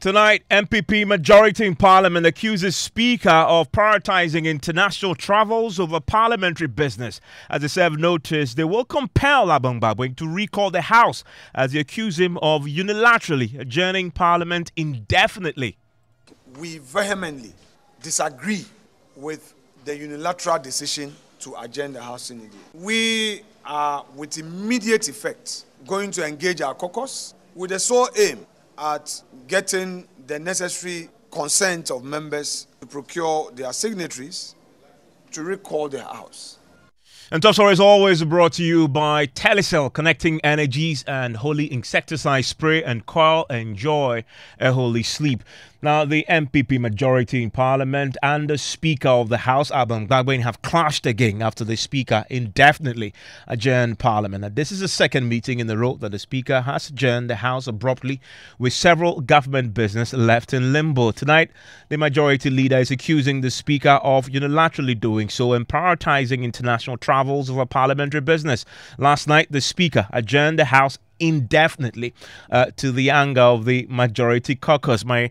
Tonight, MPP majority in Parliament accuses Speaker of prioritizing international travels over parliamentary business. As they serve notice, they will compel Abong to recall the House as they accuse him of unilaterally adjourning Parliament indefinitely. We vehemently disagree with the unilateral decision to adjourn the House in India. We are, with immediate effect, going to engage our caucus with the sole aim at getting the necessary consent of members to procure their signatories to recall the House. And Top Story is always brought to you by Telecel, connecting energies and holy insecticide spray and coil. Enjoy a holy sleep. Now, the MPP majority in Parliament and the Speaker of the House, Abong Gbagbe, have clashed again after the Speaker indefinitely adjourned Parliament. Now, this is the second meeting in a row that the Speaker has adjourned the House abruptly, with several government business left in limbo. Tonight, the majority leader is accusing the Speaker of unilaterally doing so and prioritizing international travels over parliamentary business. Last night, the Speaker adjourned the House indefinitely to the anger of the majority caucus. My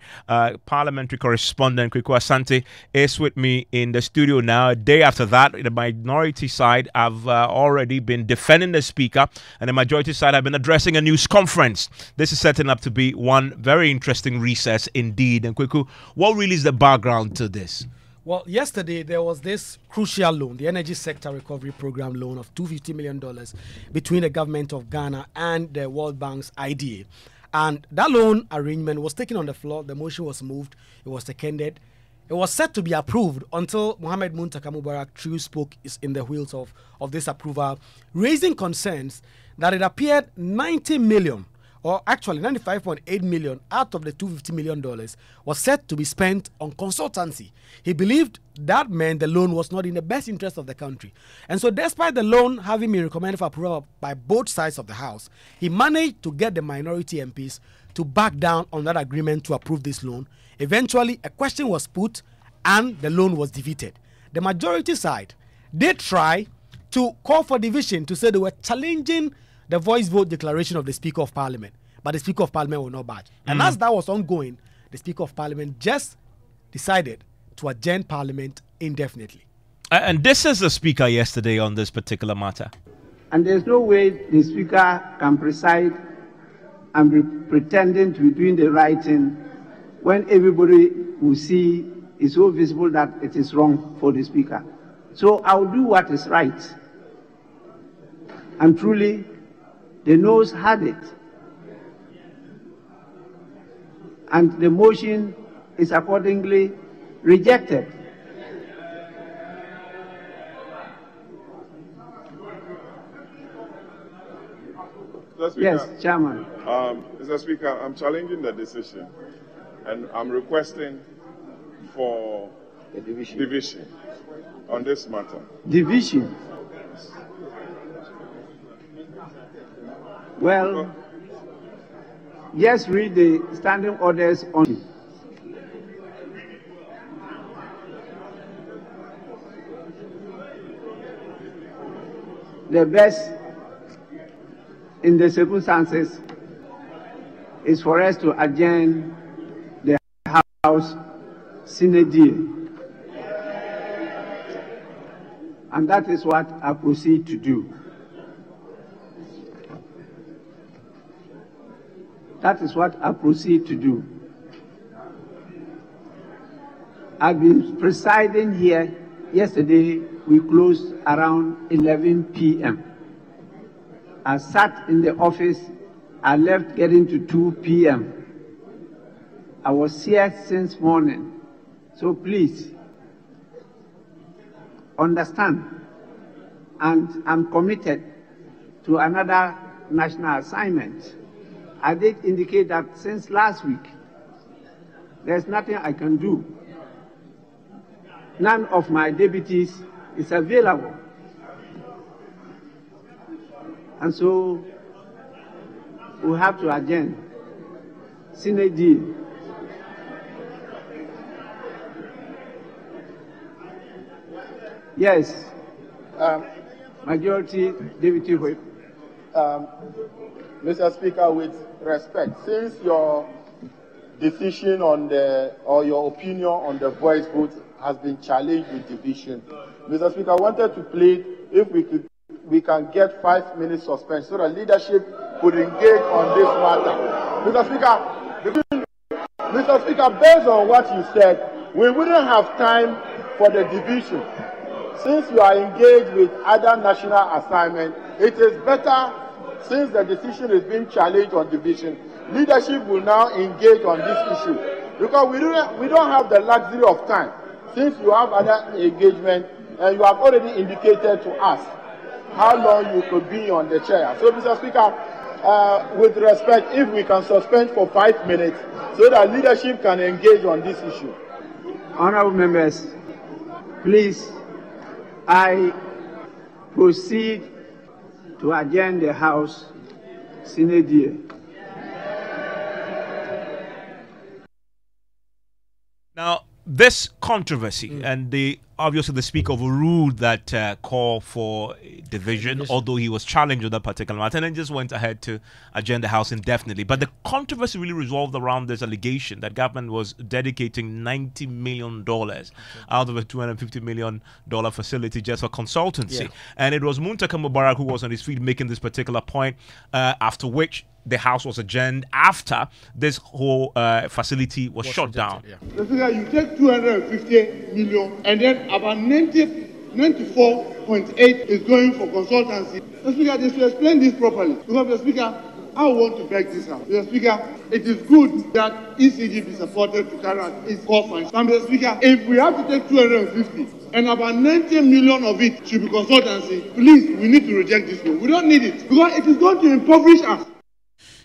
parliamentary correspondent, Kweku Asante, is with me in the studio now. A day after that, the minority side have already been defending the Speaker, and the majority side have been addressing a news conference. This is setting up to be one very interesting recess indeed. And Kweku, what really is the background to this? Well, yesterday there was this crucial loan, the Energy Sector Recovery Program loan of $250 million between the government of Ghana and the World Bank's IDA. And that loan arrangement was taken on the floor. The motion was moved. It was seconded. It was set to be approved until Mohamed Muntaka Mubarak true spoke is in the wheels of this approval, raising concerns that it appeared 90 million, or actually 95.8 million out of the $250 million was set to be spent on consultancy. He believed that meant the loan was not in the best interest of the country. And so despite the loan having been recommended for approval by both sides of the House, he managed to get the minority MPs to back down on that agreement to approve this loan. Eventually, a question was put and the loan was defeated. The majority side did try to call for division, to say they were challenging the voice vote declaration of the Speaker of Parliament, but the Speaker of Parliament will not budge. And as that was ongoing, the Speaker of Parliament just decided to adjourn Parliament indefinitely. And this is the Speaker yesterday on this particular matter. And there's no way the Speaker can preside and be pretending to be doing the right thing when everybody will see it's so visible that it is wrong for the Speaker. So I'll do what is right. And truly, the noes had it. And the motion is accordingly rejected. Yes, Chairman. Mr. Speaker, I'm challenging the decision and I'm requesting for a division on this matter. Division? Well, just read the standing orders on. The best in the circumstances is for us to adjourn the House sine die. And that is what I proceed to do. That is what I proceed to do. I've been presiding here. Yesterday, we closed around 11 p.m. I sat in the office. I left getting to 2 p.m. I was here since morning. So please, understand. And I'm committed to another national assignment. I did indicate that since last week, there's nothing I can do. None of my deputies is available. And so we have to adjourn sine die. Yes, Majority Deputy Whip. Mr. Speaker, with respect, since your decision on or your opinion on the voice vote has been challenged with division. Mr. Speaker, I wanted to plead if we can get 5 minutes suspension so that leadership could engage on this matter. Mr. Speaker, based on what you said, we wouldn't have time for the division. Since you are engaged with other national assignments, it is better, since the decision is being challenged on division, leadership will now engage on this issue. Because we don't have the luxury of time. Since you have other engagement, and you have already indicated to us how long you could be on the chair. So, Mr. Speaker, with respect, if we can suspend for 5 minutes so that leadership can engage on this issue. Honorable members, please, I proceed to adjourn the House sine die. Now, this controversy and obviously the speaker overruled that call for division, although he was challenged on that particular matter, and then just went ahead to adjourn the House indefinitely. But the controversy really resolved around this allegation that government was dedicating $90 million out of a $250 million facility just for consultancy. Yeah. And it was Muntaka Mubarak who was on his feet making this particular point, after which the House was adjourned after this whole facility was shut down. Yeah. You take 250 million and then about 94.8 is going for consultancy. Mr. Speaker, they should explain this properly. Because, Mr. Speaker, I want to beg this out. Mr. Speaker, it is good that ECG be supported to carry out its core function. But, Mr. Speaker, if we have to take 250 and about 90 million of it should be consultancy, please, we need to reject this one. We don't need it because it is going to impoverish us.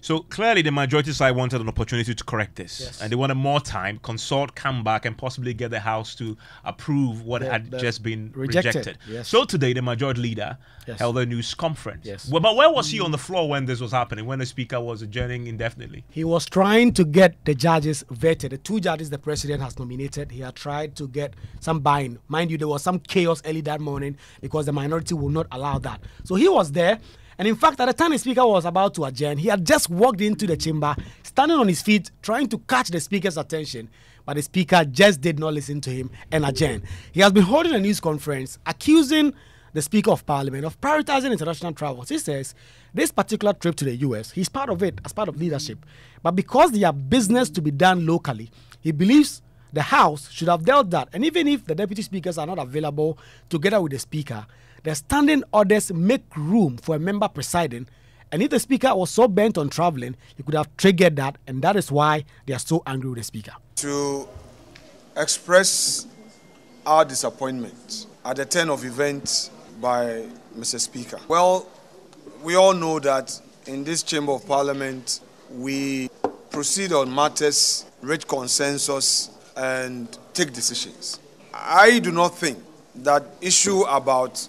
So clearly the majority side wanted an opportunity to correct this. Yes. And they wanted more time, consult, come back, and possibly get the House to approve what had just been rejected. Yes. So today the majority leader held a news conference. Yes. Well, but where was he on the floor when this was happening, when the speaker was adjourning indefinitely? He was trying to get the judges vetted. The 2 judges the president has nominated, he had tried to get some buy-in. Mind you, there was some chaos early that morning because the minority would not allow that. So he was there. And in fact, at the time the speaker was about to adjourn, he had just walked into the chamber, standing on his feet, trying to catch the speaker's attention. But the speaker just did not listen to him and adjourn. He has been holding a news conference accusing the Speaker of Parliament of prioritizing international travels. He says this particular trip to the US, he's part of it as part of leadership. But because they have business to be done locally, he believes the House should have dealt that. And even if the deputy speakers are not available together with the speaker, the standing orders make room for a member presiding. And if the speaker was so bent on traveling, he could have triggered that. And that is why they are so angry with the speaker. To express our disappointment at the turn of events by Mr. Speaker. Well, we all know that in this Chamber of Parliament, we proceed on matters, reach consensus, and take decisions. I do not think that issue about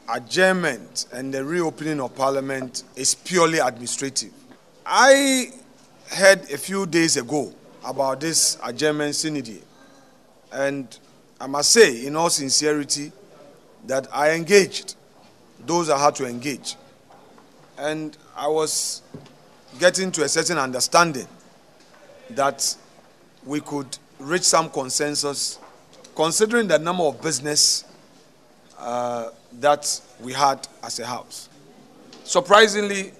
adjournment and the reopening of Parliament is purely administrative. I heard a few days ago about this adjournment sine die, and I must say, in all sincerity, that I engaged those I had to engage. And I was getting to a certain understanding that we could reach some consensus considering the number of business that we had as a House. Surprisingly,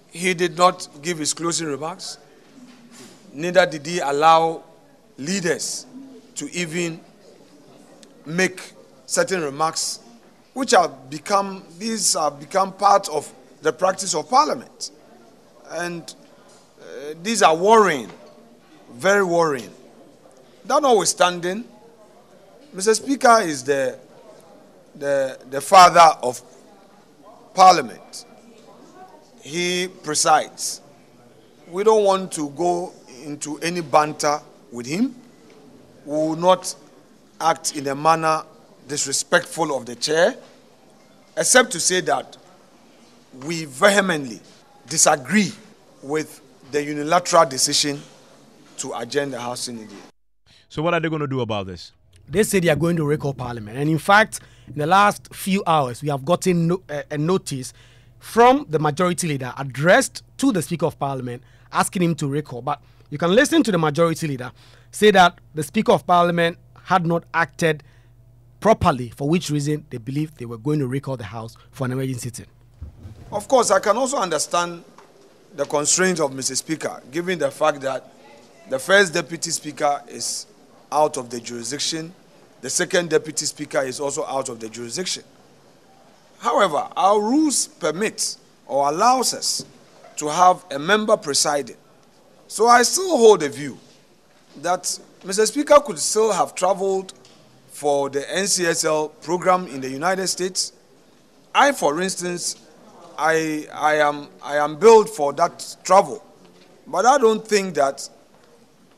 he did not give his closing remarks. Neither did he allow leaders to even make certain remarks, which have become part of the practice of Parliament. And these are worrying, very worrying. That notwithstanding, Mr. Speaker is the father of Parliament. He presides. We don't want to go into any banter with him. We will not act in a manner disrespectful of the chair, except to say that we vehemently disagree with the unilateral decision to adjourn the House sine die. So what are they going to do about this? They say they are going to recall Parliament. And in fact, in the last few hours, we have gotten a notice from the majority leader addressed to the Speaker of Parliament asking him to recall. But You can listen to the majority leader say that the Speaker of Parliament had not acted properly, for which reason they believe they were going to recall the House for an emergency sitting. Of course, I can also understand the constraints of Mr. Speaker, given the fact that the first Deputy Speaker is out of the jurisdiction, the second Deputy Speaker is also out of the jurisdiction. However, our rules permit or allows us to have a member presiding. So I still hold the view that Mr. Speaker could still have traveled for the NCSL program in the United States. I, for instance, I am billed for that travel, but I don't think that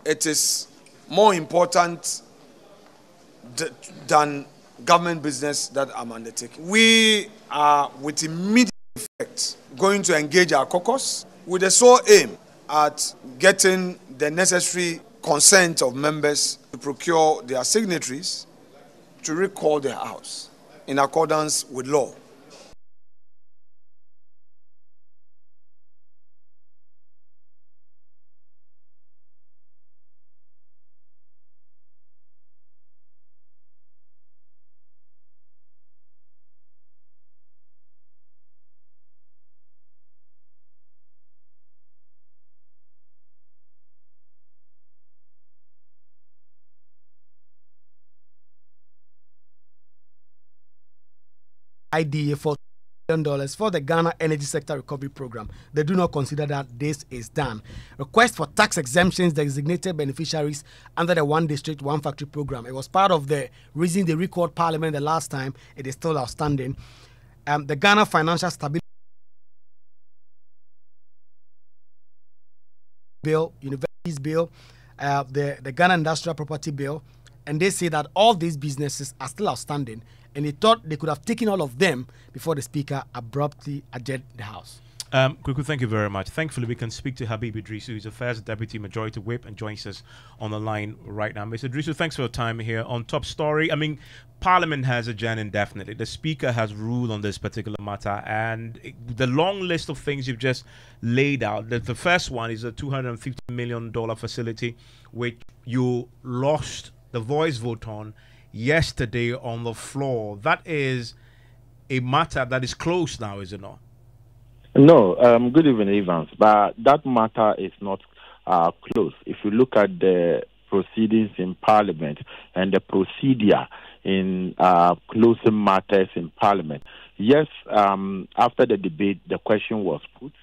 it is more important than government business that I'm undertaking. We are, with immediate effect, going to engage our caucus with the sole aim at getting the necessary consent of members to procure their signatories to recall the House in accordance with law. IDA for $1 billion for the Ghana Energy Sector Recovery Program. They do not consider that this is done. Request for tax exemptions designated beneficiaries under the One District, One Factory program. It was part of the reason they recalled Parliament the last time. It is still outstanding. The Ghana Financial Stability Bill, Universities Bill, the Ghana Industrial Property Bill, and they say that all these businesses are still outstanding, and they thought they could have taken all of them before the Speaker abruptly adjourned the House. Kuku, thank you very much. Thankfully, we can speak to Habib Idrisu, who's the first Deputy Majority Whip and joins us on the line right now. Mr. Idrisu, thanks for your time here on Top Story. I mean, Parliament has adjourned indefinitely. The Speaker has ruled on this particular matter, and the long list of things you've just laid out, the first one is a $250 million facility, which you lost the voice vote on yesterday on the floor. That is a matter that is closed now, is it not? No, good evening, Evans. But that matter is not closed. If you look at the proceedings in Parliament and the procedure in closing matters in Parliament, yes, after the debate, the question was put,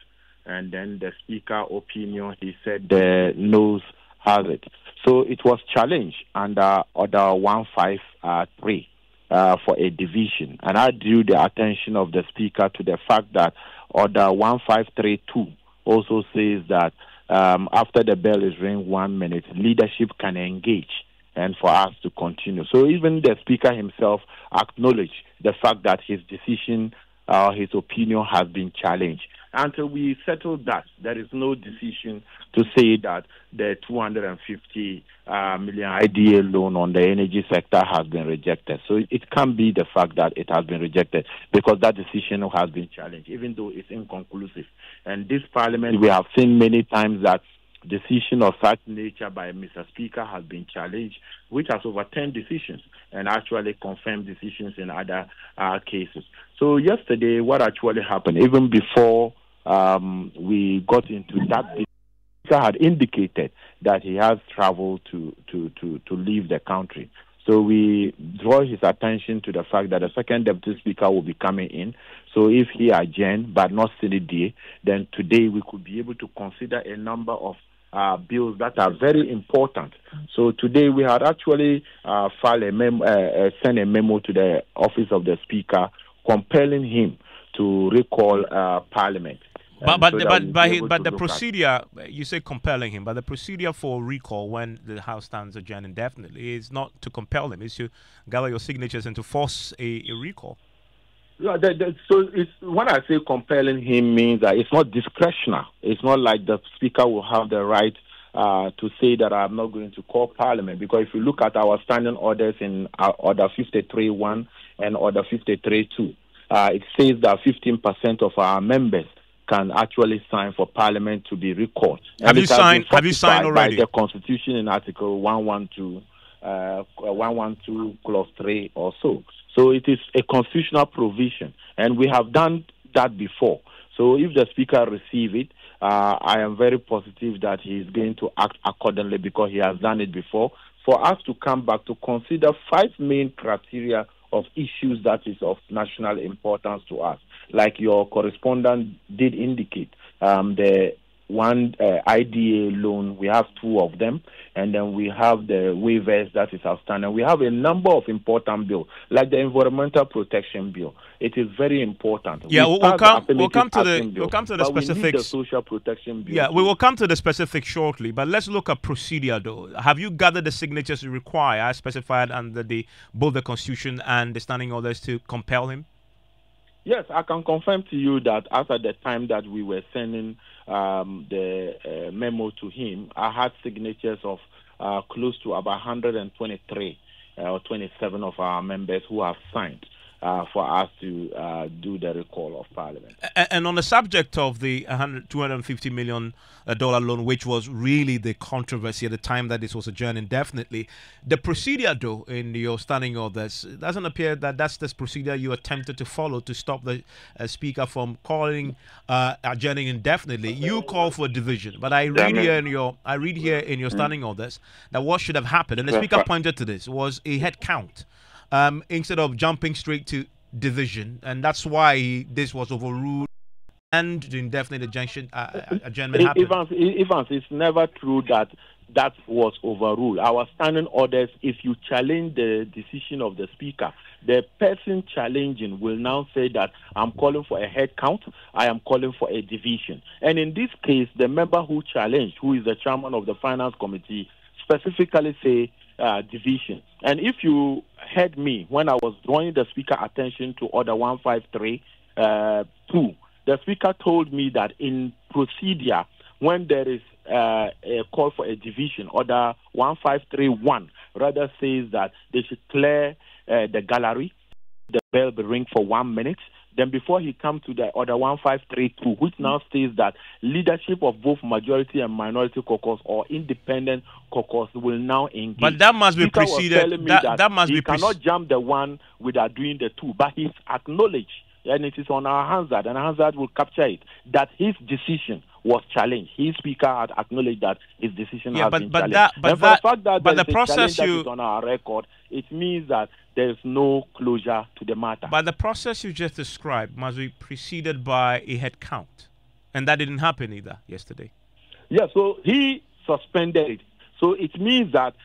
and then the Speaker opinion, he said the noes has it. So it was challenged under Order 153 for a division. And I drew the attention of the Speaker to the fact that Order 1532 also says that after the bell is ring 1 minute, leadership can engage and for us to continue. So even the Speaker himself acknowledged the fact that his decision, his opinion has been challenged. Until we settle that, there is no decision to say that the 250 million IDA loan on the energy sector has been rejected. So it can be the fact that it has been rejected because that decision has been challenged, even though it's inconclusive. And this Parliament, we have seen many times that decision of such nature by Mr. Speaker has been challenged, which has overturned decisions and actually confirmed decisions in other cases. So yesterday, what actually happened, even before we got into that, the Speaker had indicated that he has traveled to leave the country. So we draw his attention to the fact that the second Deputy Speaker will be coming in. So if he adjourned but not CDDA, then today we could be able to consider a number of bills that are very important. So today we had actually sent a memo to the office of the Speaker compelling him to recall Parliament. But the procedure, you say compelling him, but the procedure for recall when the House stands adjourned indefinitely is not to compel him, it's to gather your signatures and to force a recall. Yeah, so when I say compelling him means that it's not discretionary. It's not like the Speaker will have the right to say that I'm not going to call Parliament, because if you look at our standing orders in Order 53.1 and Order 53.2, it says that 15% of our members can actually sign for Parliament to be recalled. Have you signed? Have you signed already? By the Constitution in Article 112, Clause 3 or so. So it is a constitutional provision, and we have done that before. So if the Speaker receives it, I am very positive that he is going to act accordingly because he has done it before. For us to come back to consider 5 main criteria of issues that is of national importance to us, like your correspondent did indicate, the one IDA loan, we have 2 of them, and then we have the waivers that is outstanding. We have a number of important bills, like the Environmental Protection Bill. It is very important. Yeah, we'll come to the specifics. We need the Social Protection Bill. Yeah, we will come to the specifics shortly, but let's look at procedure though. Have you gathered the signatures you require as specified under both the Constitution and the standing orders to compel him? Yes, I can confirm to you that after the time that we were sending the memo to him, I had signatures of close to about 123 or 27 of our members who have signed for us to do the recall of Parliament. And on the subject of the $250 million loan, which was really the controversy at the time that this was adjourned indefinitely, the procedure, though, in your standing orders, it doesn't appear that that's the procedure you attempted to follow to stop the Speaker from calling adjourning indefinitely. You call for a division, but I read here in your standing orders that what should have happened, and the Speaker pointed to this, was a head count. Instead of jumping straight to division, and that's why this was overruled and the indefinite adjournment happened. Evans, it's never true that was overruled. Our standing orders, if you challenge the decision of the Speaker, the person challenging will now say that I'm calling for a head count, I am calling for a division. And in this case, the member who challenged, who is the chairman of the Finance Committee, specifically say division. And if you heard me when I was drawing the Speaker attention to Order 153.2, the Speaker told me that in procedure, when there is a call for a division, Order 153.1 rather says that they should clear the gallery, the bell will ring for 1 minute. Then before he comes to the Order 153.2, which now states that leadership of both majority and minority caucus or independent caucus will now engage. But that must be preceded. That must be cannot jump the one without doing the 2. But he's acknowledged, and it is on our Hansard, and Hansard will capture it, that his decision was challenged. His Speaker had acknowledged that his decision has been challenged. The fact that the process that is on our record, it means that there is no closure to the matter. But the process you just described must be preceded by a head count, and that didn't happen either yesterday. Yeah, so he suspended it. So it means that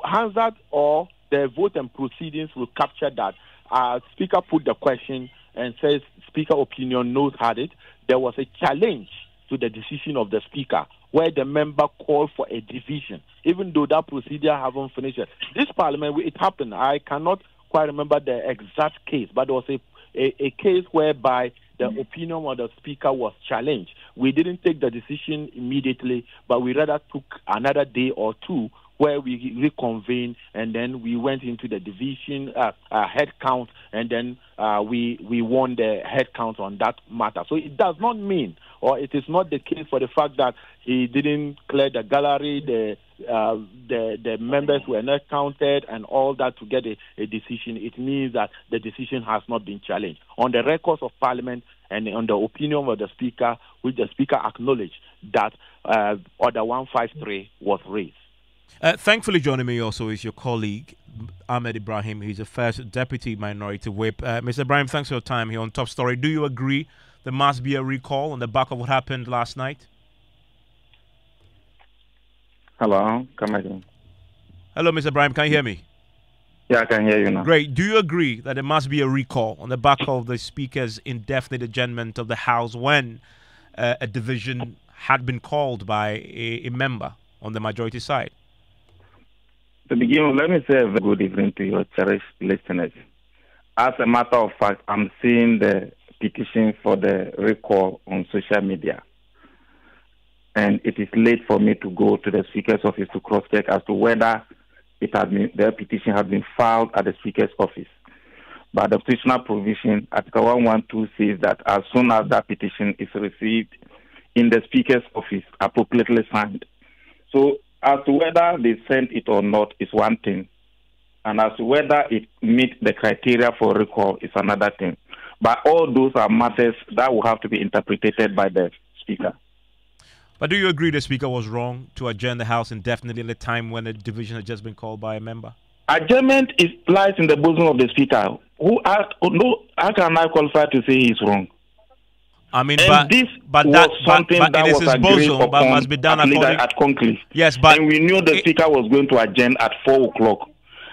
Hansard or the vote and proceedings will capture that. Speaker put the question and says Speaker opinion knows had it. There was a challenge to the decision of the Speaker where the member called for a division, even though that procedure haven't finished yet. This Parliament, it happened. I cannot quite remember the exact case, but there was a case whereby the opinion of the Speaker was challenged. We didn't take the decision immediately, but we rather took another day or 2 where we reconvened, and then we went into the division head count, and then we won the head count on that matter. So it does not mean, or it is not the case for the fact that he didn't clear the gallery, the members were not counted, and all that to get a decision. It means that the decision has not been challenged. On the records of Parliament and on the opinion of the Speaker, which the Speaker acknowledged that Order 153 was raised. Thankfully, joining me also is your colleague, Ahmed Ibrahim. He's the first Deputy Minority Whip. Mr. Ibrahim, thanks for your time here on Top Story. Do you agree there must be a recall on the back of what happened last night? Hello, come again. Hello, Mr. Ibrahim. Can you hear me? Yeah, I can hear you now. Great. Do you agree that there must be a recall on the back of the Speaker's indefinite adjournment of the House when a division had been called by a member on the majority side? To begin with, let me say a very good evening to your cherished listeners. As a matter of fact, I'm seeing the petition for the recall on social media. And it is late for me to go to the Speaker's office to cross-check as to whether the petition has been filed at the Speaker's office. But the petitioner provision, Article 112, says that as soon as that petition is received in the Speaker's office, appropriately signed. So as to whether they sent it or not is one thing, and as to whether it meets the criteria for recall is another thing. But all those are matters that will have to be interpreted by the Speaker. But do you agree the Speaker was wrong to adjourn the House indefinitely at a time when a division had just been called by a member? Adjournment lies in the bosom of the Speaker. How can I qualify to say he's wrong? I mean, and but was that something but that it is was his agreed bosom, but must be done according at conclave. Yes, but and we knew the Speaker was going to adjourn at 4 o'clock.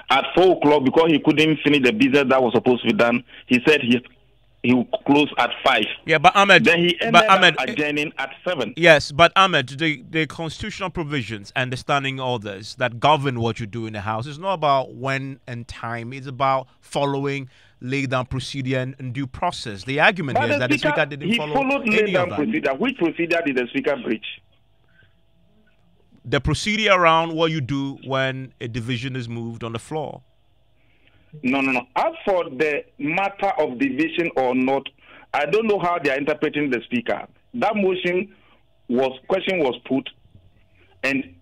At 4 o'clock, because he couldn't finish the business that was supposed to be done, he said he would close at 5. Yeah, but Ahmed, then he ended up adjourning at 7. Yes, but Ahmed, the constitutional provisions and the standing orders that govern what you do in the House is not about when and time. It's about following laid down procedure and due process. The argument here is that the Speaker didn't follow any of that. Procedure. Which procedure did the Speaker breach? The procedure around what you do when a division is moved on the floor. No. As for the matter of division or not, I don't know how they are interpreting the Speaker. That question was put, and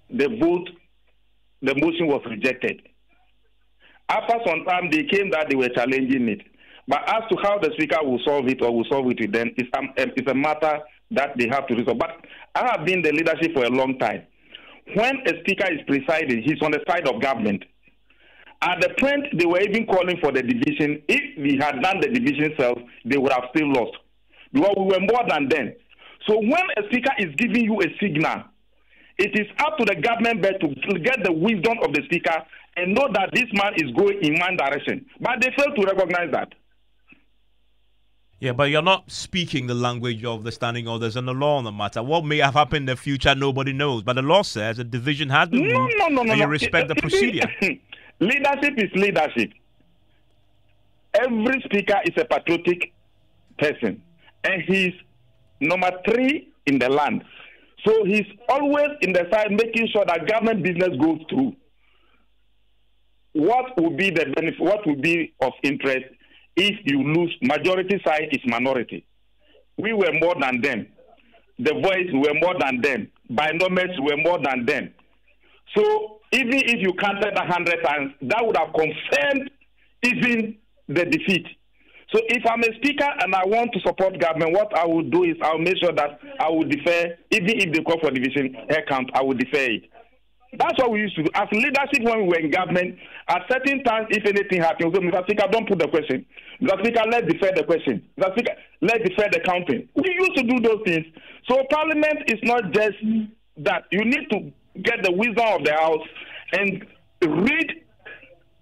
the motion was rejected. After some time, they came that they were challenging it. But as to how the Speaker will solve it or will solve it then, it's a matter that they have to resolve. But I have been in the leadership for a long time. When a Speaker is presiding, he's on the side of government. At the point they were even calling for the division, if we had done the division itself, they would have still lost. Because we were more than them. So when a Speaker is giving you a signal, it is up to the government bed to get the wisdom of the Speaker and know that this man is going in one direction. But they fail to recognize that. Yeah, but you're not speaking the language of the standing orders and the law on the matter. What may have happened in the future, nobody knows. But the law says a division has been moved, and you respect the procedure. Leadership is leadership. Every Speaker is a patriotic person, and he's number 3 in the land. So he's always in the side making sure that government business goes through. What would be the benefit? What would be of interest if you lose? Majority side is minority. We were more than them. The voice were more than them. By numbers were more than them. So even if you counted 100 times, that would have confirmed even the defeat. So if I'm a Speaker and I want to support government, what I will do is I'll make sure that I will defer, even if they call for division hair count, I will defer it. That's what we used to do. As leadership, when we were in government, at certain times, if anything happens, so Mr. Speaker, don't put the question. Mr. Speaker, let's defer the question. Mr. Speaker, let's defer the counting. We used to do those things. So Parliament is not just that. You need to get the wisdom of the House and read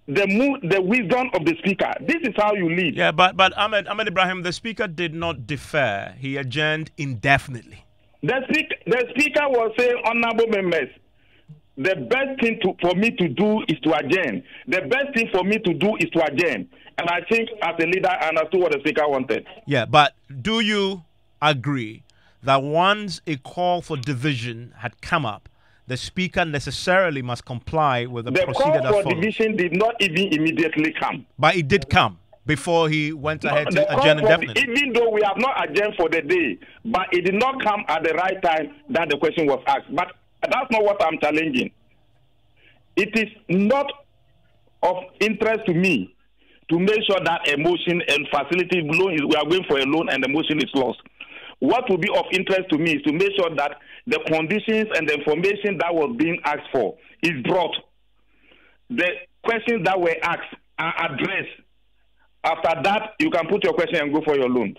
the wisdom of the Speaker. This is how you lead. Yeah, but Ahmed Ibrahim, the Speaker did not defer. He adjourned indefinitely. The Speaker was saying, honorable members, the best thing for me to do is to adjourn. The best thing for me to do is to adjourn. And I think as a leader, I understood what the Speaker wanted. Yeah, but do you agree that once a call for division had come up, the Speaker necessarily must comply with the procedure that follows? The call for division did not even immediately come. But it did come before he went ahead to adjourn indefinitely. Even though we have not adjourned for the day, but it did not come at the right time that the question was asked. But that's not what I'm challenging. It is not of interest to me to make sure that a motion and facility loan we are going for a loan and the motion is lost. What will be of interest to me is to make sure that the conditions and the information that was being asked for is brought. The questions that were asked are addressed. After that, you can put your question and go for your loan.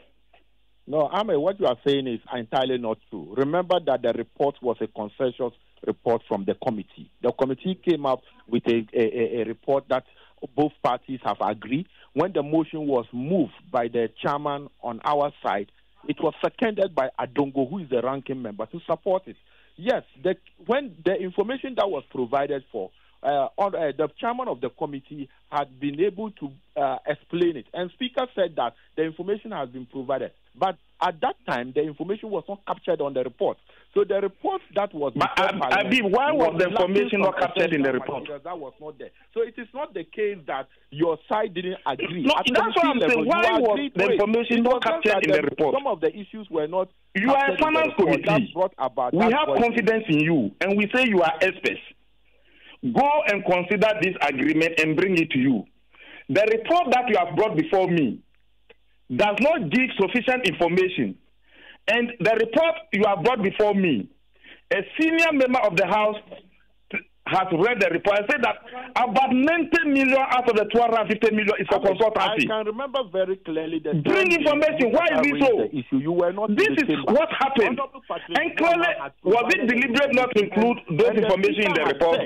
No, Ahmed, what you are saying is entirely not true. Remember that the report was a consensus report from the committee. The committee came up with a report that both parties have agreed. When the motion was moved by the chairman on our side, it was seconded by Adongo, who is the ranking member, to support it. Yes, when the information that was provided for, the chairman of the committee had been able to explain it. And Speaker said that the information has been provided. But at that time, the information was not captured on the report. So the report that was... But why was the information not captured in the report? That was not there. So it is not the case that your side didn't agree. No, that's what I'm saying. Why was the information not captured in the report? Some of the issues were not... You are a finance committee. We have confidence in you, and we say you are experts. Go and consider this agreement and bring it to you. The report that you have brought before me does not give sufficient information. And the report you have brought before me, a senior member of the House has read the report and said that about 90 million out of the 250 million is for consultancy. I can remember very clearly that... Bring information. Why is it so? You were not this is what happened. And clearly, was it deliberate not to include those information in the report?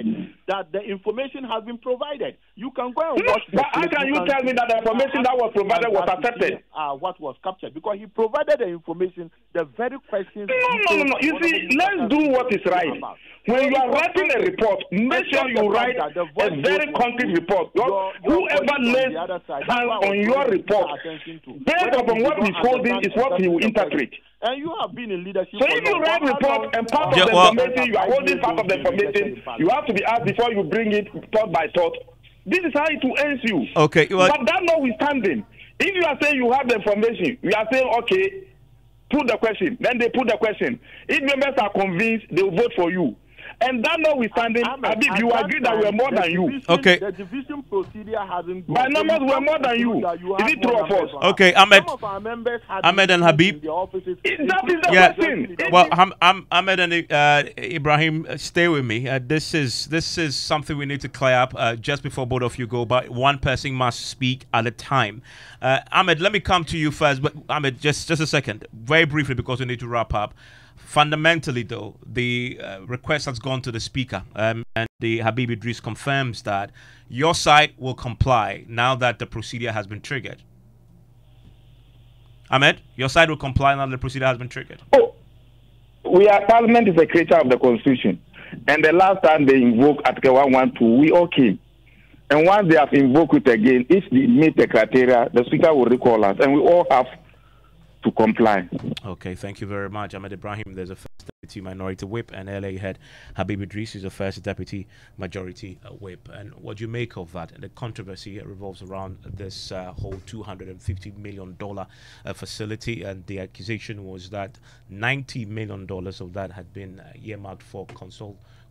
That the information has been provided. You can go and watch... But how can you tell me that the information that was provided was accepted? What was captured? Because he provided the information, the very questions... No. You see, let's do what is right. When you are writing a report, make sure you write a very concrete report. Whoever lays hands on your report, based upon what he's holding, is what he will interpret. And you have been in leadership. So if you write report and part of the information, you are holding part of the information, you have to be asked before you bring it thought by thought. This is how it will answer you. Okay. But that notwithstanding, if you are saying you have the information, we are saying, okay, put the question. Then they put the question. If members are convinced, they will vote for you. And that notwithstanding, Habib, you agree that we are more than you. Okay. The division procedure hasn't... By numbers, we are more than you. Is it true or false? Okay, Ahmed and Habib. That is the question. Well, Ahmed and Ibrahim, stay with me. This is something we need to clear up just before both of you go. But one person must speak at a time. Ahmed, let me come to you first. But Ahmed, just a second, very briefly, because we need to wrap up. Fundamentally, though, the request has gone to the speaker, and the Habib Idris confirms that your side will comply now that the procedure has been triggered. Ahmed, your side will comply now that the procedure has been triggered. Oh, Parliament is a creature of the Constitution, and the last time they invoked Article 112, we all came. And once they have invoked it again, if they meet the criteria, the speaker will recall us, and we all have to comply. Okay, thank you very much, Ahmed Ibrahim. There's a first deputy minority whip, and LA head Habib Idris is the first deputy majority whip. And what do you make of that? And the controversy revolves around this whole $250 million facility, and the accusation was that $90 million of that had been earmarked for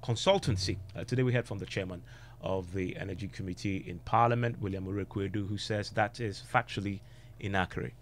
consultancy. Today we heard from the chairman of the Energy Committee in Parliament, William Urekwedu, who says that is factually inaccurate.